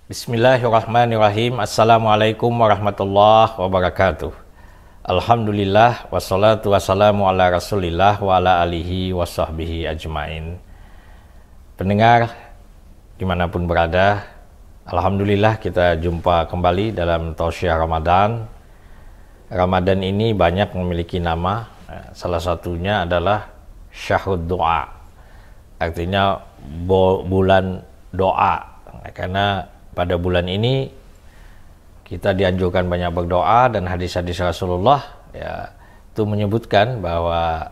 Bismillahirrahmanirrahim. Assalamualaikum warahmatullahi wabarakatuh. Alhamdulillah wassalatu wassalamu ala rasulillah wa ala alihi wa sahbihi ajmain. Pendengar dimanapun berada, alhamdulillah kita jumpa kembali dalam Tausiah Ramadan. Ramadan ini banyak memiliki nama, salah satunya adalah Syahrud Doa, artinya bulan doa, karena pada bulan ini kita dianjurkan banyak berdoa, dan hadis-hadis Rasulullah ya itu menyebutkan bahwa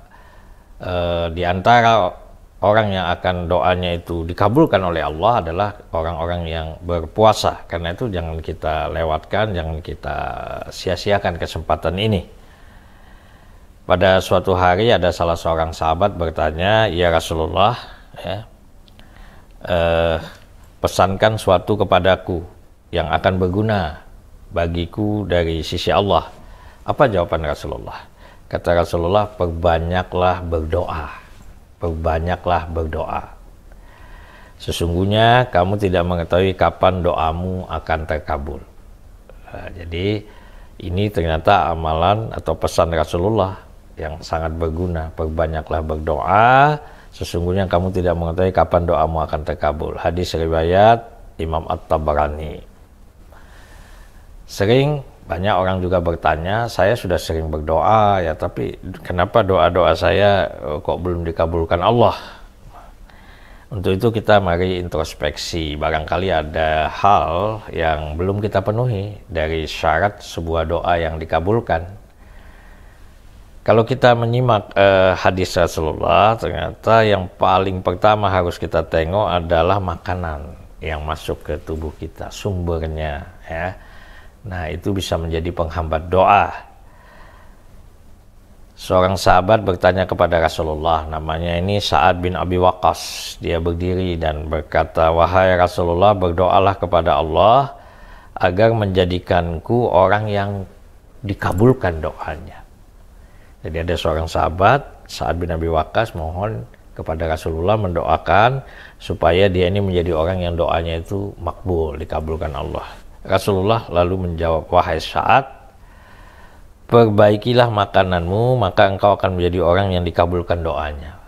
di antara orang yang akan doanya itu dikabulkan oleh Allah adalah orang-orang yang berpuasa. Karena itu jangan kita lewatkan, jangan kita sia-siakan kesempatan ini. Pada suatu hari ada salah seorang sahabat bertanya, "Ya Rasulullah, ya, pesankan suatu kepadaku yang akan berguna bagiku dari sisi Allah." Apa jawaban Rasulullah? Kata Rasulullah, perbanyaklah berdoa. Perbanyaklah berdoa. Sesungguhnya kamu tidak mengetahui kapan doamu akan terkabul. Nah, jadi ini ternyata amalan atau pesan Rasulullah yang sangat berguna. Perbanyaklah berdoa. Sesungguhnya kamu tidak mengetahui kapan doamu akan terkabul. Hadis riwayat Imam At-Tabarani. Sering banyak orang juga bertanya, saya sudah sering berdoa ya, tapi kenapa doa-doa saya kok belum dikabulkan Allah? Untuk itu kita mari introspeksi. Barangkali ada hal yang belum kita penuhi dari syarat sebuah doa yang dikabulkan. Kalau kita menyimak hadis Rasulullah, ternyata yang paling pertama harus kita tengok adalah makanan yang masuk ke tubuh kita, sumbernya ya. Nah, itu bisa menjadi penghambat doa. Seorang sahabat bertanya kepada Rasulullah, namanya ini Sa'ad bin Abi Waqqas. Dia berdiri dan berkata, "Wahai Rasulullah, berdoalah kepada Allah agar menjadikanku orang yang dikabulkan doanya." Jadi ada seorang sahabat, Sa'ad bin Abi Waqqas, mohon kepada Rasulullah mendoakan supaya dia ini menjadi orang yang doanya itu makbul, dikabulkan Allah. Rasulullah lalu menjawab, "Wahai Sa'ad, perbaikilah makananmu, maka engkau akan menjadi orang yang dikabulkan doanya.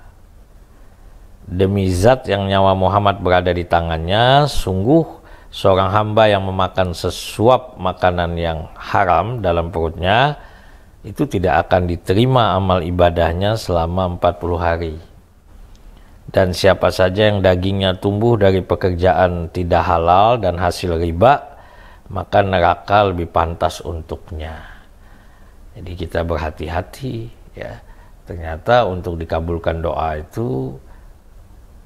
Demi zat yang nyawa Muhammad berada di tangannya, sungguh seorang hamba yang memakan sesuap makanan yang haram dalam perutnya, itu tidak akan diterima amal ibadahnya selama 40 hari. Dan siapa saja yang dagingnya tumbuh dari pekerjaan tidak halal dan hasil riba, maka neraka lebih pantas untuknya." Jadi kita berhati-hati ya. Ternyata untuk dikabulkan doa itu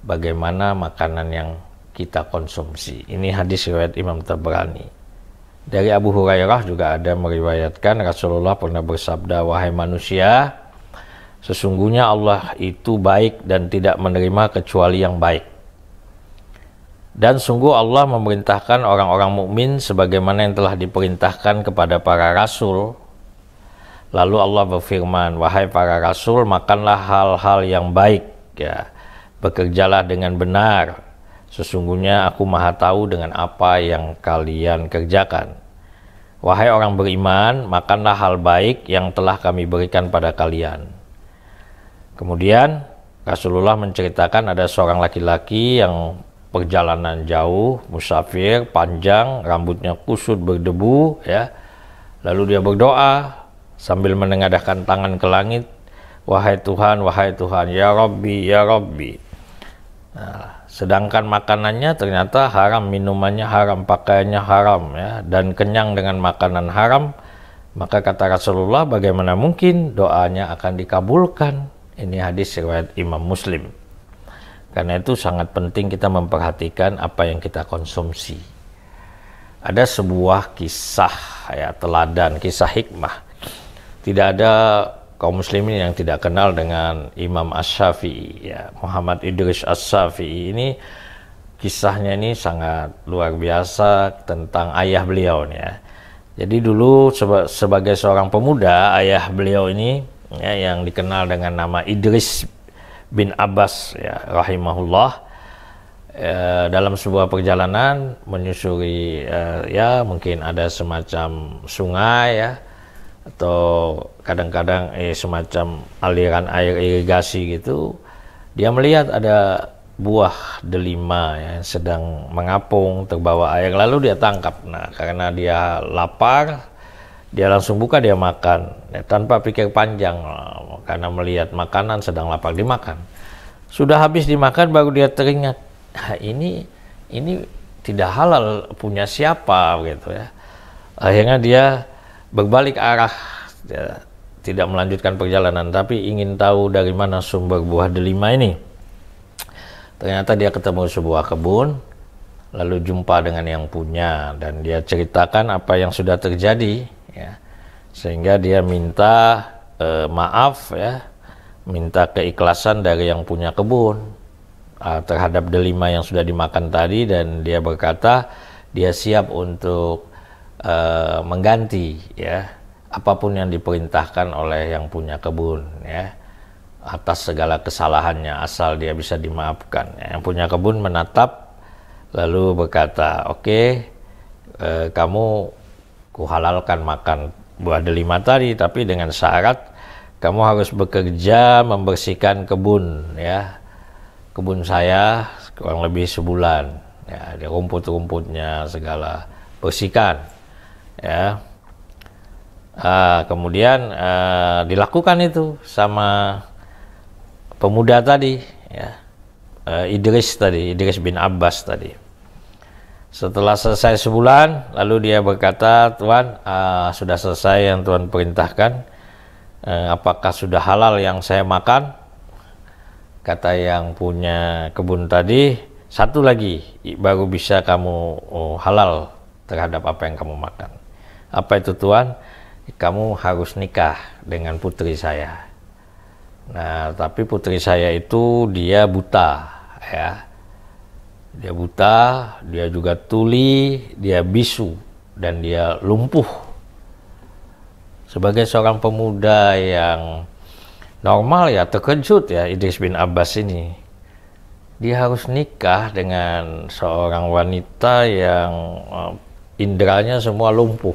bagaimana makanan yang kita konsumsi. Ini hadis riwayat Imam Tabarani. Dari Abu Hurairah juga ada meriwayatkan Rasulullah pernah bersabda, "Wahai manusia, sesungguhnya Allah itu baik dan tidak menerima kecuali yang baik. Dan sungguh Allah memerintahkan orang-orang mukmin sebagaimana yang telah diperintahkan kepada para rasul." Lalu Allah berfirman, "Wahai para rasul, makanlah hal-hal yang baik ya. Bekerjalah dengan benar. Sesungguhnya aku maha tahu dengan apa yang kalian kerjakan. Wahai orang beriman, makanlah hal baik yang telah kami berikan pada kalian." Kemudian Rasulullah menceritakan ada seorang laki-laki yang perjalanan jauh, musafir, panjang, rambutnya kusut berdebu ya. Lalu dia berdoa sambil menengadahkan tangan ke langit, wahai Tuhan, ya Rabbi, ya Rabbi." Nah, sedangkan makanannya ternyata haram, minumannya haram, pakaiannya haram ya, dan kenyang dengan makanan haram, maka kata Rasulullah, bagaimana mungkin doanya akan dikabulkan? Ini hadis riwayat Imam Muslim. Karena itu sangat penting kita memperhatikan apa yang kita konsumsi. Ada sebuah kisah ya, teladan, kisah hikmah. Tidak ada kaum muslimin yang tidak kenal dengan Imam Asy-Syafi'i ya. Muhammad Idris Asy-Syafi'i ini kisahnya ini sangat luar biasa tentang ayah beliau ya. Jadi dulu sebagai seorang pemuda, ayah beliau ini ya, yang dikenal dengan nama Idris bin Abbas ya rahimahullah, dalam sebuah perjalanan menyusuri ya mungkin ada semacam sungai ya, atau kadang-kadang semacam aliran air irigasi gitu, dia melihat ada buah delima yang sedang mengapung terbawa air, lalu dia tangkap. Nah, karena dia lapar, dia langsung buka, dia makan ya, tanpa pikir panjang, karena melihat makanan sedang lapar, dimakan. Sudah habis dimakan baru dia teringat, ini tidak halal, punya siapa gitu ya. Akhirnya dia berbalik arah, ya, tidak melanjutkan perjalanan, tapi ingin tahu dari mana sumber buah delima ini. Ternyata dia ketemu sebuah kebun, lalu jumpa dengan yang punya, dan dia ceritakan apa yang sudah terjadi, ya. Sehingga dia minta maaf ya, minta keikhlasan dari yang punya kebun terhadap delima yang sudah dimakan tadi, dan dia berkata dia siap untuk mengganti ya apapun yang diperintahkan oleh yang punya kebun ya, atas segala kesalahannya asal dia bisa dimaafkan ya. Yang punya kebun menatap lalu berkata, oke, kamu kuhalalkan makan buah delima tadi, tapi dengan syarat kamu harus bekerja membersihkan kebun ya, kebun saya kurang lebih sebulan ya, di rumput-rumputnya segala bersihkan ya. Kemudian dilakukan itu sama pemuda tadi ya, Idris bin Abbas tadi. Setelah selesai sebulan, lalu dia berkata, Tuan, sudah selesai yang Tuan perintahkan, apakah sudah halal yang saya makan? Kata yang punya kebun tadi, satu lagi baru bisa kamu halal terhadap apa yang kamu makan. Apa itu Tuan? Kamu harus nikah dengan putri saya. Nah, tapi putri saya itu dia buta ya. Dia buta, dia juga tuli, dia bisu, dan dia lumpuh. Sebagai seorang pemuda yang normal ya, terkejut ya Idris bin Abbas ini. Dia harus nikah dengan seorang wanita yang inderanya semua lumpuh,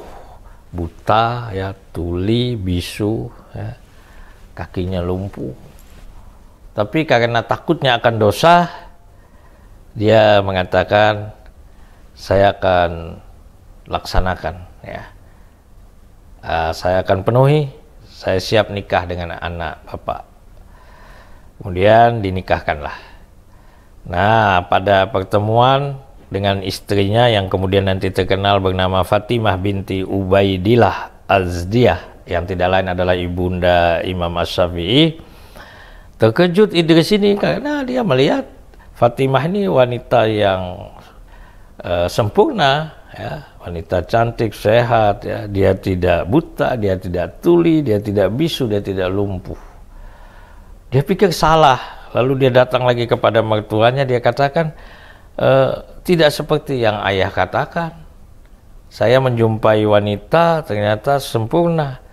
buta ya, tuli, bisu ya, kakinya lumpuh. Tapi karena takutnya akan dosa, dia mengatakan, saya akan laksanakan ya, saya akan penuhi, saya siap nikah dengan anak bapak. Kemudian dinikahkanlah. Nah, pada pertemuan dengan istrinya yang kemudian nanti terkenal bernama Fatimah binti Ubaidillah Azdiyah, yang tidak lain adalah ibunda Imam Asy-Syafi'i, terkejut Idris ini karena dia melihat Fatimah ini wanita yang sempurna ya, wanita cantik, sehat ya, dia tidak buta, dia tidak tuli, dia tidak bisu, dia tidak lumpuh. Dia pikir salah, lalu dia datang lagi kepada mertuanya, dia katakan, tidak seperti yang ayah katakan, saya menjumpai wanita ternyata sempurna.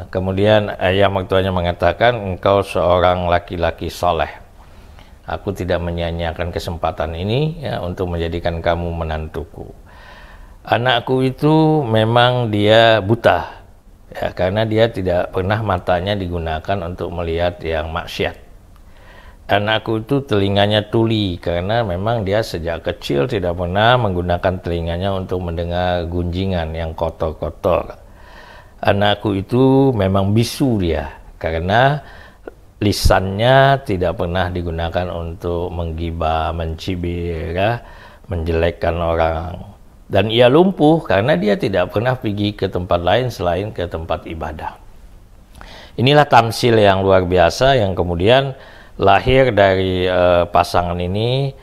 Kemudian ayah mertuanya mengatakan, engkau seorang laki-laki soleh, aku tidak menyia-nyiakan kesempatan ini ya, untuk menjadikan kamu menantuku. Anakku itu memang dia buta ya, karena dia tidak pernah matanya digunakan untuk melihat yang maksiat. Anakku itu telinganya tuli karena memang dia sejak kecil tidak pernah menggunakan telinganya untuk mendengar gunjingan yang kotor-kotor. Anakku itu memang bisu dia karena lisannya tidak pernah digunakan untuk menggibah, mencibir ya, menjelekkan orang. Dan ia lumpuh karena dia tidak pernah pergi ke tempat lain selain ke tempat ibadah. Inilah tamsil yang luar biasa yang kemudian lahir dari pasangan ini,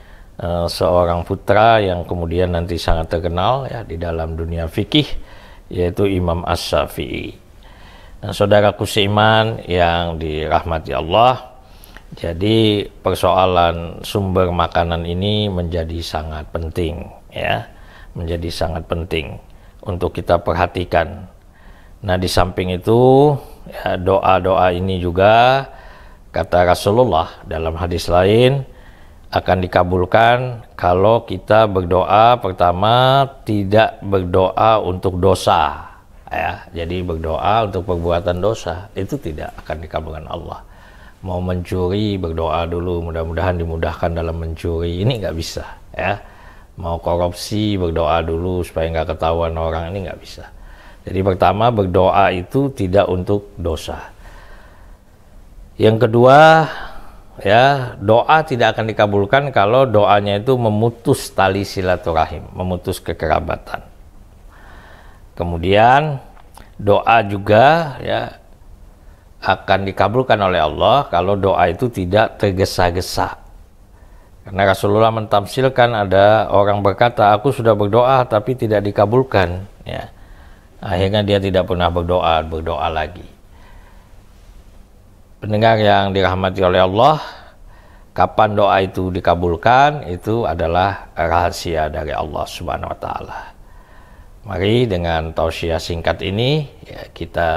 seorang putra yang kemudian nanti sangat terkenal ya di dalam dunia fikih, yaitu Imam Asy-Syafi'i. Nah, saudaraku seiman yang dirahmati Allah, jadi persoalan sumber makanan ini menjadi sangat penting ya, menjadi sangat penting untuk kita perhatikan. Nah, di samping itu ya, doa-doa ini juga kata Rasulullah dalam hadis lain, akan dikabulkan kalau kita berdoa pertama tidak berdoa untuk dosa, ya. Jadi berdoa untuk perbuatan dosa itu tidak akan dikabulkan Allah. Mau mencuri berdoa dulu mudah-mudahan dimudahkan dalam mencuri, ini nggak bisa, ya. Mau korupsi berdoa dulu supaya nggak ketahuan orang, ini nggak bisa. Jadi pertama berdoa itu tidak untuk dosa. Yang kedua, ya, doa tidak akan dikabulkan kalau doanya itu memutus tali silaturahim, memutus kekerabatan. Kemudian doa juga, ya, akan dikabulkan oleh Allah kalau doa itu tidak tergesa-gesa. Karena Rasulullah mentafsirkan, ada orang berkata, aku sudah berdoa tapi tidak dikabulkan, ya. Akhirnya dia tidak pernah berdoa lagi. Pendengar yang dirahmati oleh Allah, kapan doa itu dikabulkan itu adalah rahasia dari Allah Subhanahu wa taala. Mari dengan tausiah singkat ini, ya, kita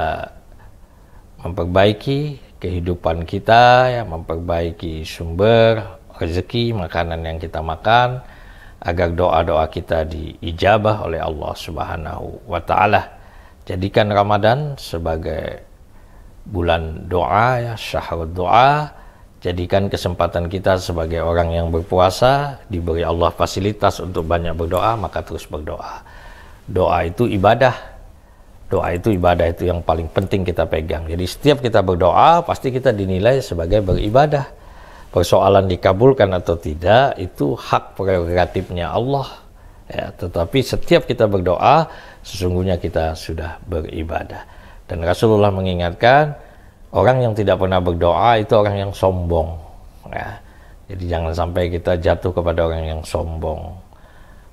memperbaiki kehidupan kita, ya, memperbaiki sumber rezeki makanan yang kita makan agar doa-doa kita diijabah oleh Allah Subhanahu wa taala. Jadikan Ramadan sebagai bulan doa, ya, syahrul doa. Jadikan kesempatan kita sebagai orang yang berpuasa, diberi Allah fasilitas untuk banyak berdoa, maka terus berdoa. Doa itu ibadah. Doa itu ibadah, itu yang paling penting kita pegang. Jadi setiap kita berdoa pasti kita dinilai sebagai beribadah. Persoalan dikabulkan atau tidak itu hak prerogatifnya Allah, ya. Tetapi setiap kita berdoa sesungguhnya kita sudah beribadah. Dan Rasulullah mengingatkan, orang yang tidak pernah berdoa itu orang yang sombong, ya. Jadi jangan sampai kita jatuh kepada orang yang sombong.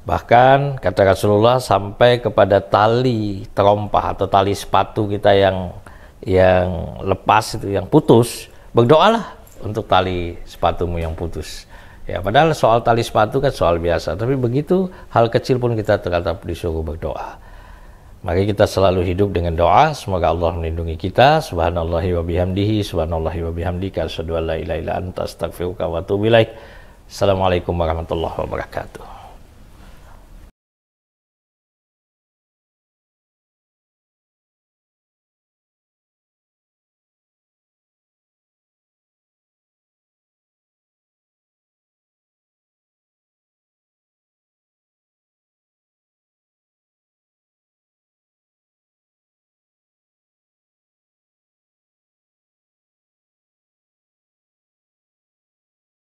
Bahkan kata Rasulullah sampai kepada tali terompah atau tali sepatu kita yang lepas itu, yang putus, berdoalah untuk tali sepatumu yang putus. Ya, padahal soal tali sepatu kan soal biasa, tapi begitu hal kecil pun kita tetap disuruh berdoa. Mari kita selalu hidup dengan doa. Semoga Allah melindungi kita. Subhanallahi wa bihamdihi, subhanallahi wa bihamdika, asyhadu an la ilaha illa anta, astaghfiruka wa atubu ilaik. Assalamualaikum warahmatullahi wabarakatuh.